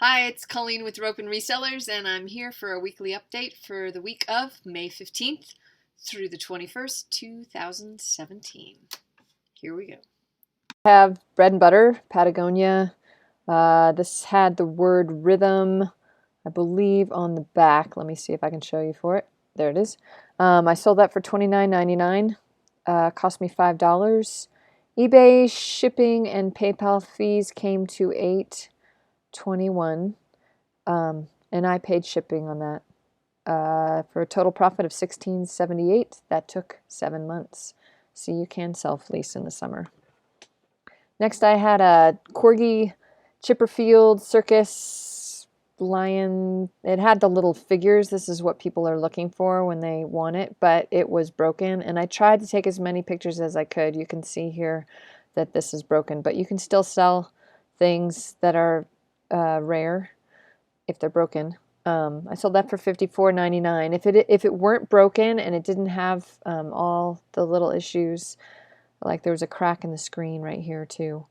Hi, it's Colleen with Rope and Resellers, and I'm here for a weekly update for the week of May 15th through the 21st, 2017. Here we go. I have bread and butter, Patagonia. This had the word rhythm, I believe, on the back. Let me see if I can show you for it. There it is. I sold that for $29.99. Cost me $5. eBay shipping and PayPal fees came to $8.21. And I paid shipping on that for a total profit of $16.78. That took 7 months. So you can self-lease in the summer. Next, I had a Corgi Chipperfield Circus Lion. It had the little figures. This is what people are looking for when they want it, but it was broken. And I tried to take as many pictures as I could. You can see here that this is broken, but you can still sell things that are rare if they're broken. I sold that for $54.99. If it weren't broken and it didn't have all the little issues, like there was a crack in the screen right here too,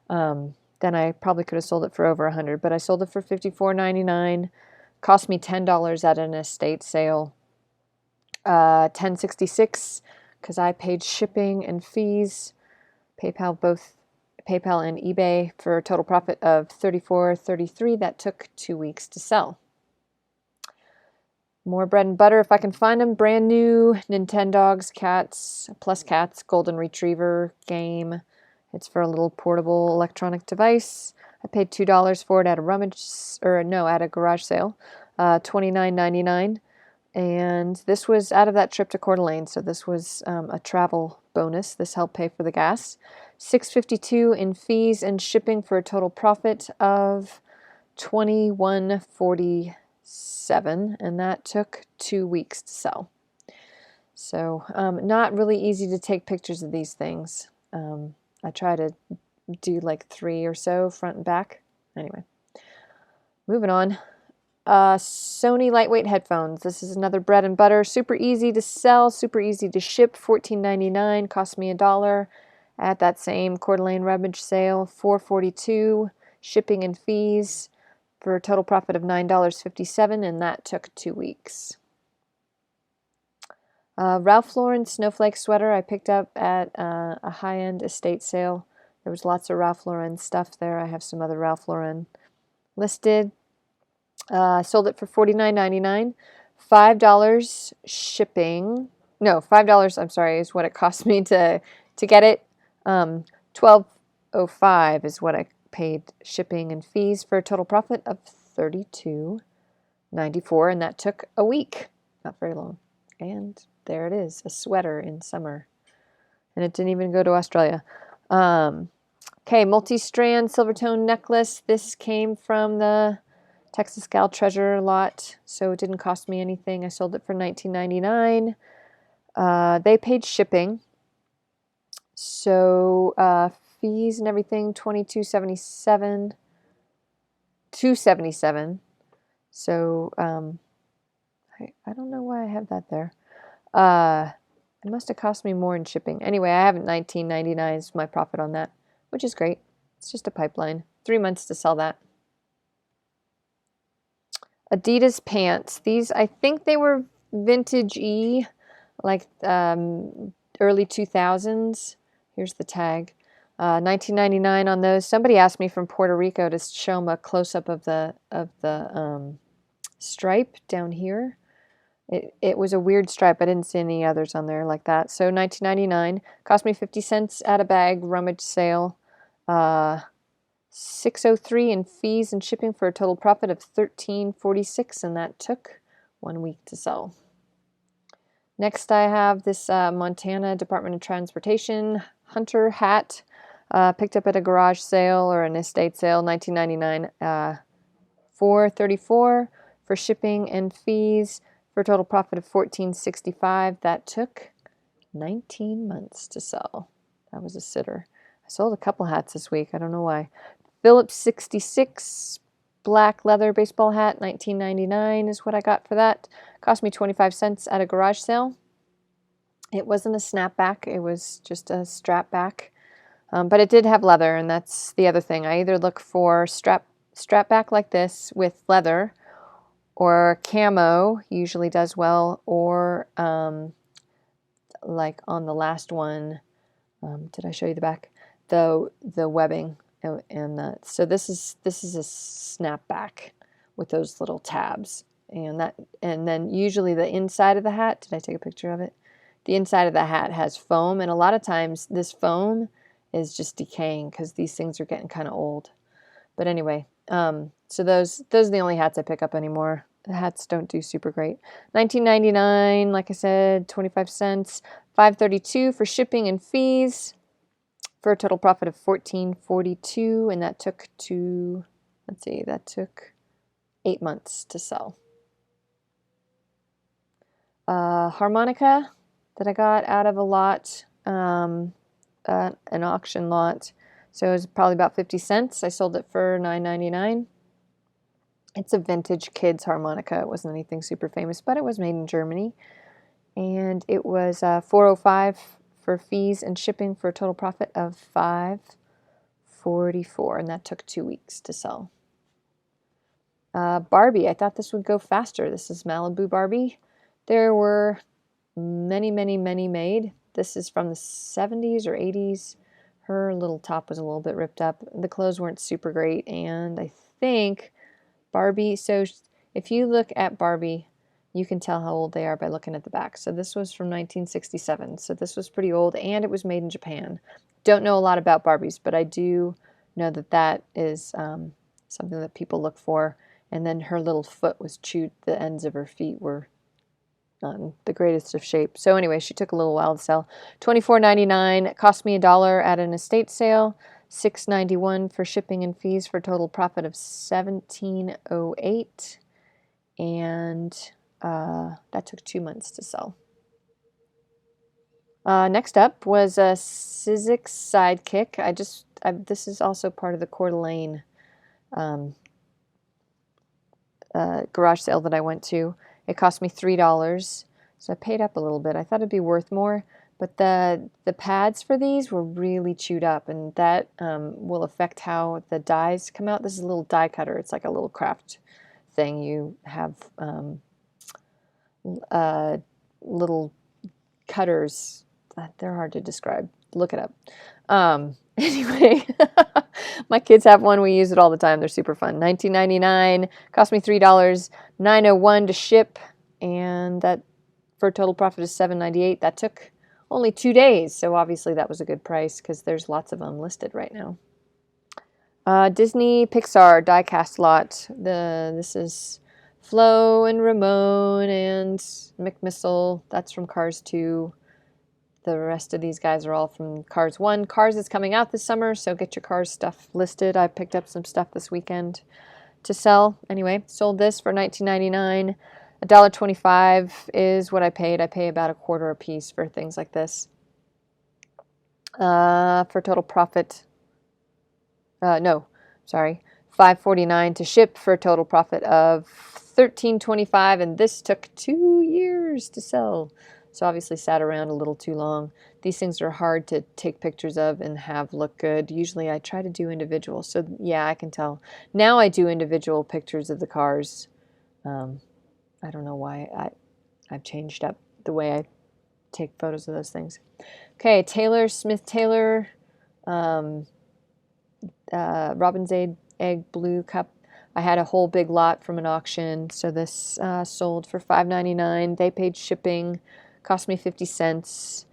then I probably could have sold it for over $100. But I sold it for $54.99. Cost me $10 at an estate sale. $10.66 because I paid shipping and fees. Both PayPal and eBay for a total profit of $34.33. That took 2 weeks to sell. More bread and butter if I can find them. Brand new Nintendogs cats, golden retriever game. It's for a little portable electronic device. I paid $2 for it at a garage sale, $29.99. And this was out of that trip to Coeur d'Alene, so this was a travel bonus. This helped pay for the gas. $6.52 in fees and shipping for a total profit of $21.47, and that took 2 weeks to sell. So not really easy to take pictures of these things. I try to do like 3 or so front and back. Anyway, moving on. Sony lightweight headphones. This is another bread and butter. Super easy to sell, super easy to ship. $14.99, cost me $1 at that same Coeur d'Alene rummage sale. $4.42 shipping and fees for a total profit of $9.57, and that took 2 weeks. Ralph Lauren snowflake sweater I picked up at a high-end estate sale. There was lots of Ralph Lauren stuff there. I have some other Ralph Lauren listed. Sold it for $49.99. $5 shipping. No, $5, I'm sorry, is what it cost me to get it. $12.05 is what I paid shipping and fees for a total profit of $32.94, and that took a week. Not very long. And there it is, a sweater in summer. And it didn't even go to Australia. Okay, multi-strand Silvertone necklace. This came from the Texas Gal Treasure lot, so it didn't cost me anything. I sold it for $19.99. They paid shipping. So fees and everything, $22.77. $2.77. So I don't know why I have that there. It must have cost me more in shipping. Anyway, I have $19.99 is my profit on that, which is great. It's just a pipeline. 3 months to sell that. Adidas Pants. These, I think they were vintage-y, like early 2000s. Here's the tag. $19.99 on those. Somebody asked me from Puerto Rico to show them a close-up of the stripe down here. It was a weird stripe. I didn't see any others on there like that. So $19.99. Cost me 50 cents at a bag, rummage sale. $6.03 in fees and shipping for a total profit of $13.46, and that took 1 week to sell. Next, I have this Montana Department of Transportation Hunter hat. Picked up at a garage sale or an estate sale, $19.99. $4.34 for shipping and fees for a total profit of $14.65. That took 19 months to sell. That was a sitter. I sold a couple hats this week. I don't know why. Phillips 66 black leather baseball hat, $19.99 is what I got for that. Cost me 25 cents at a garage sale. It wasn't a snapback. It was just a strap back. But it did have leather, and that's the other thing. I either look for strap strap back like this with leather, or camo usually does well, or like on the last one, did I show you the back? The webbing and so this is a snapback with those little tabs, and then usually the inside of the hat. Did I take a picture of it? The inside of the hat has foam, and a lot of times this foam is just decaying because these things are getting kind of old. But anyway, so those are the only hats I pick up anymore. The hats don't do super great. $19.99, like I said, 25 cents. $5.32 for shipping and fees, for a total profit of $14.42, and that took that took 8 months to sell. Harmonica that I got out of a lot, an auction lot. So it was probably about 50 cents. I sold it for $9.99. It's a vintage kids harmonica. It wasn't anything super famous, but it was made in Germany. And it was $4.05 for fees and shipping, for a total profit of $5.44, and that took 2 weeks to sell. Barbie, I thought this would go faster. This is Malibu Barbie. There were many, many, many made. This is from the 70s or 80s. Her little top was a little bit ripped up. The clothes weren't super great, and I think Barbie, so if you look at Barbie, you can tell how old they are by looking at the back. So this was from 1967, so this was pretty old, and it was made in Japan. Don't know a lot about Barbies, but I do know that that is something that people look for. And then her little foot was chewed. The ends of her feet were not in the greatest of shape. So anyway, she took a little while to sell. $24.99. It cost me $1 at an estate sale. $6.91 for shipping and fees, for a total profit of $17.08. And that took 2 months to sell. Next up was a Sidekick. This is also part of the Coeur d'Alene garage sale that I went to. It cost me $3, so I paid up a little bit. I thought it'd be worth more, but the pads for these were really chewed up, and that will affect how the dies come out. This is a little die cutter. It's like a little craft thing. You have little cutters. They're hard to describe. Look it up. Anyway, my kids have one. We use it all the time. They're super fun. $19.99. Cost me $3. $9.01 to ship, and that for a total profit of $7.98. That took only 2 days, so obviously that was a good price because there's lots of them listed right now. Disney Pixar Diecast lot. This is Flo and Ramon and McMissile. That's from Cars 2. The rest of these guys are all from Cars 1. Cars is coming out this summer, so get your Cars stuff listed. I picked up some stuff this weekend to sell. Anyway, sold this for $19.99. $1.25 is what I paid. I pay about $0.25 a piece for things like this. For total profit, $5.49 to ship, for a total profit of $13.25, and this took 2 years to sell. So obviously sat around a little too long. These things are hard to take pictures of and have look good. Usually I try to do individual. So yeah, I can tell. Now I do individual pictures of the cars. I don't know why. I've changed up the way I take photos of those things. Okay, Smith Taylor, Robin's Egg Blue Cup. I had a whole big lot from an auction, so this sold for $5.99. They paid shipping. Cost me 50 cents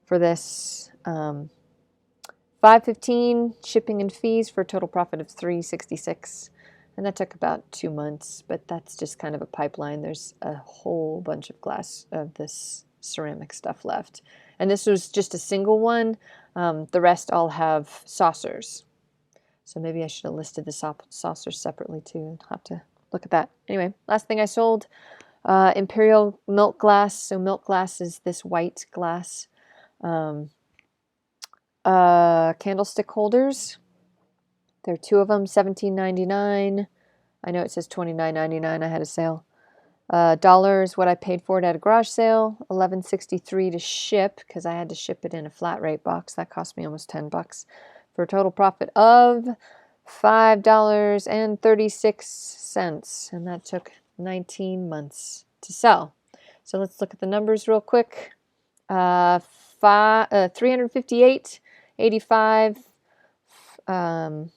for this. $5.15 shipping and fees, for a total profit of $3.66. And that took about 2 months, but that's just kind of a pipeline. There's a whole bunch of glass of this ceramic stuff left. And this was just a single one. The rest all have saucers. So maybe I should have listed the saucers separately too. I'll have to look at that. Anyway, last thing I sold. Imperial milk glass. So milk glass is this white glass. Candlestick holders. There are 2 of them, $17.99. I know it says $29.99. I had a sale. $1 is what I paid for it at a garage sale. $11.63 to ship, because I had to ship it in a flat rate box. That cost me almost $10, for a total profit of $5.36, and that took 19 months to sell. So let's look at the numbers real quick. 358.85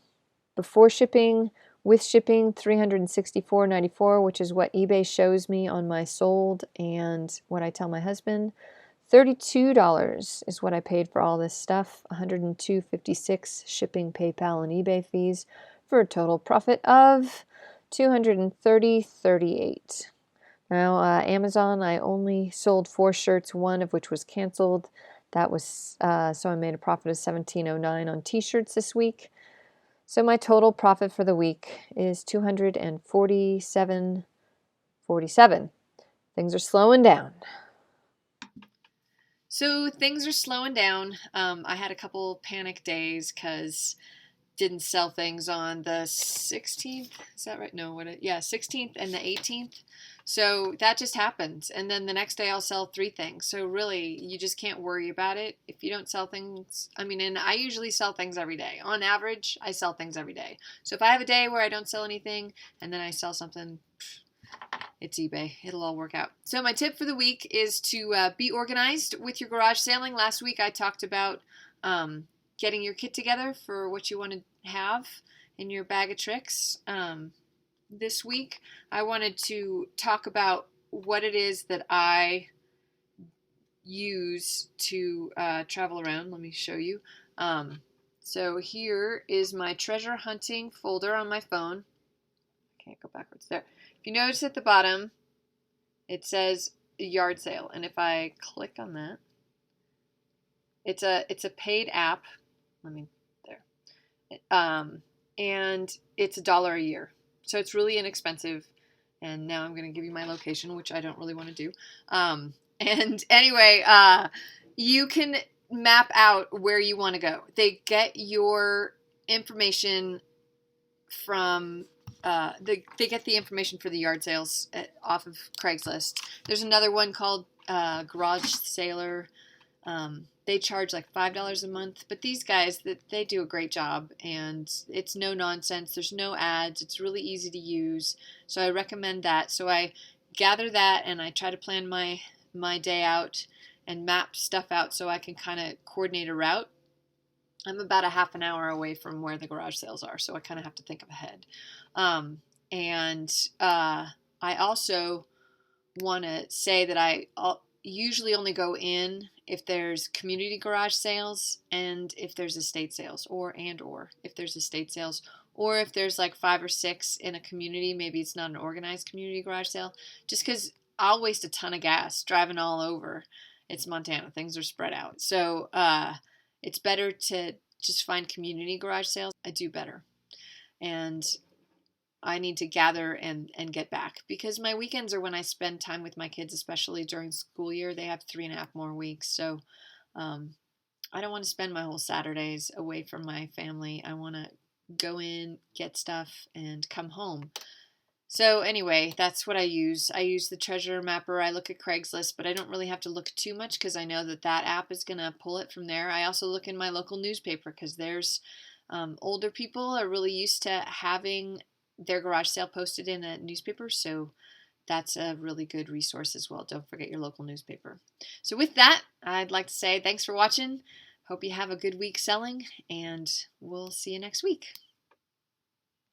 before shipping. With shipping, $364.94, which is what eBay shows me on my sold and what I tell my husband. $32 is what I paid for all this stuff. $102.56 shipping, PayPal, and eBay fees, for a total profit of $230.38. Now, Amazon, I only sold 4 shirts, one of which was canceled. That was so I made a profit of $17.09 on t-shirts this week. So my total profit for the week is $247.47. Things are slowing down. So things are slowing down. I had a couple panic days because didn't sell things on the 16th. Is that right? No, 16th and the 18th. So that just happens. And then the next day I'll sell 3 things. So really, you just can't worry about it. If you don't sell things, and I usually sell things every day. On average, I sell things every day. So if I have a day where I don't sell anything and then I sell something, it's eBay. It'll all work out. So my tip for the week is to be organized with your garage sailing. Last week I talked about getting your kit together for what you want to have in your bag of tricks. This week I wanted to talk about what it is that I use to travel around. Let me show you. So here is my treasure hunting folder on my phone. I can't go backwards there. If you notice at the bottom, it says yard sale, and if I click on that, it's a paid app. And it's $1 a year, so it's really inexpensive. And now I'm going to give you my location, which I don't really want to do. And anyway, you can map out where you want to go. They get your information from they get the information for the yard sales off of Craigslist. There's another one called Garage Sailor. They charge like $5 a month, but these guys, they do a great job, and it's no nonsense. There's no ads. It's really easy to use, so I recommend that. So I gather that, and I try to plan my day out and map stuff out so I can kind of coordinate a route. I'm about a half an hour away from where the garage sales are, so I kind of have to think ahead. I also want to say that I usually only go in if there's community garage sales and if there's estate sales, or if there's estate sales, or if there's like 5 or 6 in a community. Maybe it's not an organized community garage sale, just because I'll waste a ton of gas driving all over. It's Montana. Things are spread out. So it's better to just find community garage sales. I do better. And I need to gather and get back, because my weekends are when I spend time with my kids, especially during school year. They have 3.5 more weeks. So I don't want to spend my whole Saturdays away from my family. I want to go in, get stuff, and come home. So anyway, that's what I use. I use the treasure mapper. I look at Craigslist, but I don't really have to look too much because I know that app is going to pull it from there. I also look in my local newspaper because there's older people are really used to having their garage sale posted in a newspaper, so that's a really good resource as well. Don't forget your local newspaper. So with that, I'd like to say thanks for watching. Hope you have a good week selling, and we'll see you next week.